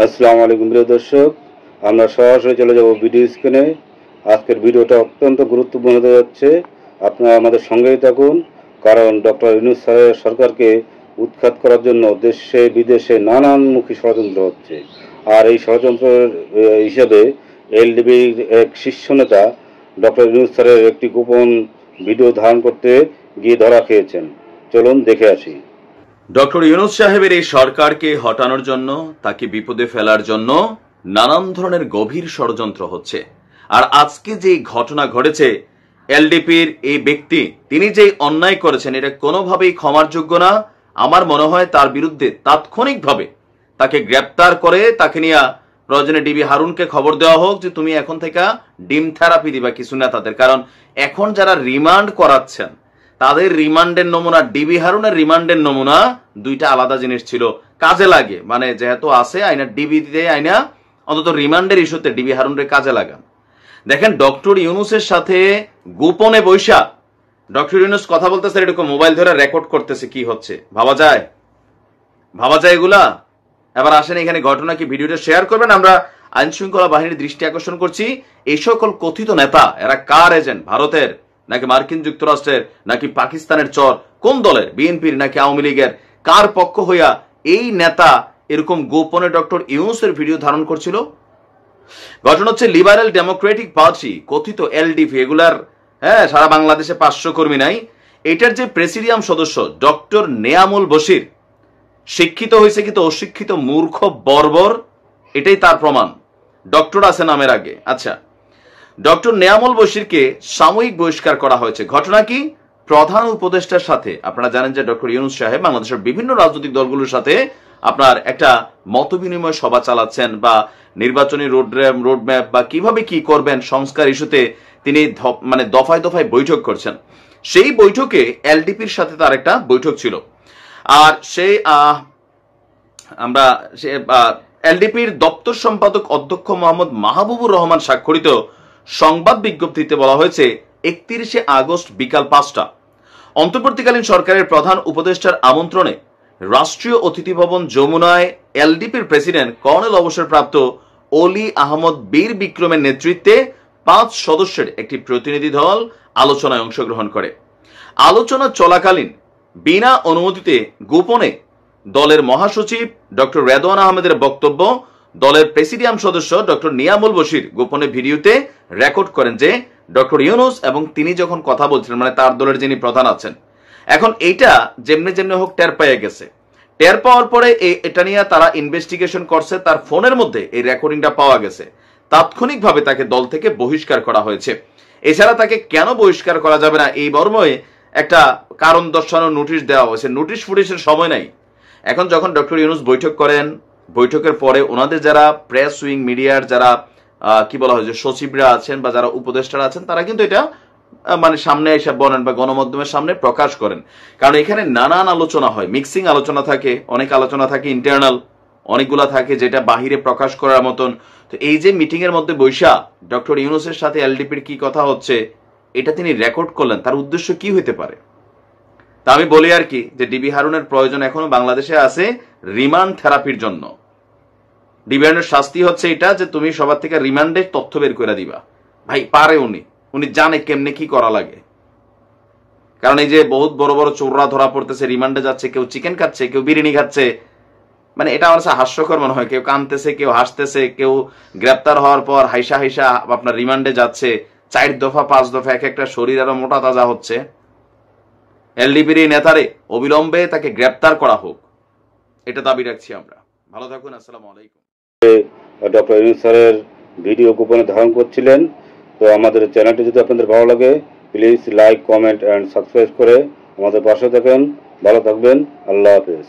আসসালামু আলাইকুম প্রিয় দর্শক, আমরা সরাসরি চলে যাব ভিডিও স্ক্রিনে। আজকের ভিডিওটা অত্যন্ত গুরুত্বপূর্ণ হতে যাচ্ছে। আপনারা আমাদের সঙ্গেই থাকুন, কারণ ডক্টর ইউনূস স্যারের সরকারকে উৎখাত করার জন্য দেশে বিদেশে নানানমুখী ষড়যন্ত্র হচ্ছে। আর এই ষড়যন্ত্রের হিসাবে এলডিপির এক শীর্ষ নেতা ডক্টর ইউনূস স্যারের একটি গোপন ভিডিও ধারণ করতে গিয়ে ধরা খেয়েছেন। চলুন দেখে আসি। ডক্টর ইউনূস সাহেবের এই সরকারকে হটানোর জন্য, তাকে বিপদে ফেলার জন্য নানান ধরনের গভীর ষড়যন্ত্র হচ্ছে। আর আজকে যে ঘটনা ঘটেছে, এলডিপির এই ব্যক্তি তিনি যে অন্যায় করেছেন এটা কোনোভাবেই ক্ষমার যোগ্য না। আমার মনে হয় তার বিরুদ্ধে তাৎক্ষণিকভাবে তাকে গ্রেপ্তার করে তাকে নিয়ে প্রয়োজনে ডিবি হারুনকে খবর দেওয়া হোক যে তুমি এখন থেকে ডিম থেরাপি দিবা কিছু নেতাদের। কারণ এখন যারা রিমান্ড করাচ্ছেন তাদের রিমান্ডের নমুনা, ডিবি হারুনের রিমান্ডের নমুনা দুইটা আলাদা জিনিস ছিল। কাজে লাগে, মানে যেহেতু আছে আইনা ডিবি দিতে আইনা অন্তত রিমান্ডের ইস্যুতে ডিবি হারুনের কাজে লাগান। দেখেন ডক্টর ইউনূসের সাথে গোপনে বৈশা ডক্টর ইউনূস কথা বলতেছে, এরকম মোবাইল ধরে রেকর্ড করতেছে। কি হচ্ছে ভাবা যায়? ভাবা যায় এগুলা? এবার আসেন এখানে ঘটনা কি ভিডিওটা শেয়ার করবেন। আমরা আইন শৃঙ্খলা বাহিনীর দৃষ্টি আকর্ষণ করছি, এই সকল কথিত নেতা এরা কার এজেন্ট? ভারতের নাকি মার্কিন যুক্তরাষ্ট্রের নাকি পাকিস্তানের চর? কোন দলের? বিএনপির নাকি আওয়ামী লীগের? কার পক্ষ হইয়া এই নেতা এরকম গোপনে ডক্টর ইউনূসের ভিডিও ধারণ করছিল? ঘটনা হচ্ছে লিবারেল ডেমোক্রেটিক পার্টি, কথিত এলডিপি, এগুলার সারা বাংলাদেশে 500 কর্মী নাই। এটার যে প্রেসিডিয়াম সদস্য ডক্টর নেয়ামুল বশির শিক্ষিত হয়েছে কিন্তু অশিক্ষিত, মূর্খ, বর্বর, এটাই তার প্রমাণ। ডক্টর আছে নামের আগে। আচ্ছা, ডক্টর নেয়ামুল বশিরকে সাময়িক বহিষ্কার করা হয়েছে। ঘটনা কি? প্রধান উপদেষ্টার সাথে, আপনারা জানেন যে ডক্টর ইউনূস সাহেব বাংলাদেশের বিভিন্ন রাজনৈতিক দলগুলোর সাথে আপনার একটা মত বিনিময় সভা চালাচ্ছেন, বা নির্বাচনী রোডম্যাপ বা কিভাবে কি করবেন সংস্কার ইস্যুতে তিনি মানে দফায় দফায় বৈঠক করছেন। সেই বৈঠকে এলডিপির সাথে তার একটা বৈঠক ছিল। আর সেই আমরা এলডিপির দপ্তর সম্পাদক অধ্যক্ষ মোহাম্মদ মাহবুবুর রহমান স্বাক্ষরিত সংবাদ বিজ্ঞপ্তিতে বলা হয়েছে 31শে আগস্ট বিকাল 5টা অন্তর্বর্তীকালীন সরকারের প্রধান উপদেষ্টার আমন্ত্রণে রাষ্ট্রীয় অতিথি ভবন যমুনায় এলডিপির প্রেসিডেন্ট কর্নেল অবসরপ্রাপ্ত অলি আহমদ বীর বিক্রমের নেতৃত্বে 5 সদস্যের একটি প্রতিনিধি দল আলোচনায় অংশগ্রহণ করে। আলোচনা চলাকালীন বিনা অনুমতিতে গোপনে দলের মহাসচিব ডক্টর রেদওয়ান আহমেদের বক্তব্য দলের প্রেসিডিয়াম সদস্য ডক্টর নিয়ামুল বশির গোপনে ভিডিওতে রেকর্ড করেন যে ডক্টর ইউনূস এবং তিনি যখন কথা বলছিলেন, মানে তার দলের যিনি প্রধান আছেন। এখন এইটা যেমনি যেমনি হোক টের পেয়ে গেছে। টের পাওয়ার পরে এটা নিয়ে তারা ইনভেস্টিগেশন করছে, তার ফোনের মধ্যে এই রেকর্ডিংটা পাওয়া গেছে। তাৎক্ষণিকভাবে তাকে দল থেকে বহিষ্কার করা হয়েছে। এছাড়া তাকে কেন বহিষ্কার করা যাবে না এই মর্মে একটা কারণ দর্শানোর নোটিশ দেওয়া হয়েছে। নোটিশ ফুটিশের সময় নাই। এখন যখন ডক্টর ইউনূস বৈঠক করেন, বৈঠকের পরে ওনাদের যারা প্রেস উইং মিডিয়ার যারা কি বলা হয় যে সচিবরা আছেন বা যারা উপদেষ্টারা আছেন, তারা কিন্তু এটা মানে সামনে এসে বলেন বা গণমাধ্যমের সামনে প্রকাশ করেন। কারণ এখানে নানান আলোচনা হয়, মিক্সিং আলোচনা থাকে, অনেক আলোচনা থাকে ইন্টারনাল, অনেকগুলা থাকে যেটা বাহিরে প্রকাশ করার মতন। তো এই যে মিটিং এর মধ্যে বৈশা ডক্টর ইউনূসের সাথে এলডিপির কি কথা হচ্ছে এটা তিনি রেকর্ড করলেন, তার উদ্দেশ্য কি হইতে পারে? তা আমি বলি আর কি যে ডিবি হারুনের প্রয়োজন এখনো বাংলাদেশে আছে রিমান্ড থেরাপির জন্য। ডিবি হারুনের শাস্তি হচ্ছে এটা যে তুমি সবার থেকে রিমান্ডে তথ্য বের করে দিবা। ভাই পারে, উনি জানে কেমনে কি করা লাগে। কারণ এই যে বহুত বড় বড় চোররা ধরা পড়তেছে, রিমান্ডে যাচ্ছে, কেউ চিকেন খাচ্ছে, কেউ বিরিয়ানি খাচ্ছে, মানে এটা আমার কাছে হাস্যকর মনে হয়। কেউ কাঁদতেছে, কেউ হাসতেছে, কেউ গ্রেপ্তার হওয়ার পর হাইসা হাইসা আপনার রিমান্ডে যাচ্ছে। 4 দফা 5 দফা এক একটা শরীর আরো মোটা তাজা হচ্ছে। এলডিপির এই নেতারে অবিলম্বে তাকে গ্রেপ্তার করা হোক, এটা দাবি রাখছি আমরা। ভালো থাকুন, আসসালামু আলাইকুম। ডক্টর ইউনূস স্যারের ভিডিও গোপনে ধারণ করছিলেন। তো আমাদের চ্যানেলটি যদি আপনাদের ভালো লাগে, please like, comment and subscribe করে আমাদের পাশে থাকেন। ভালো থাকবেন। আল্লাহ হাফেজ।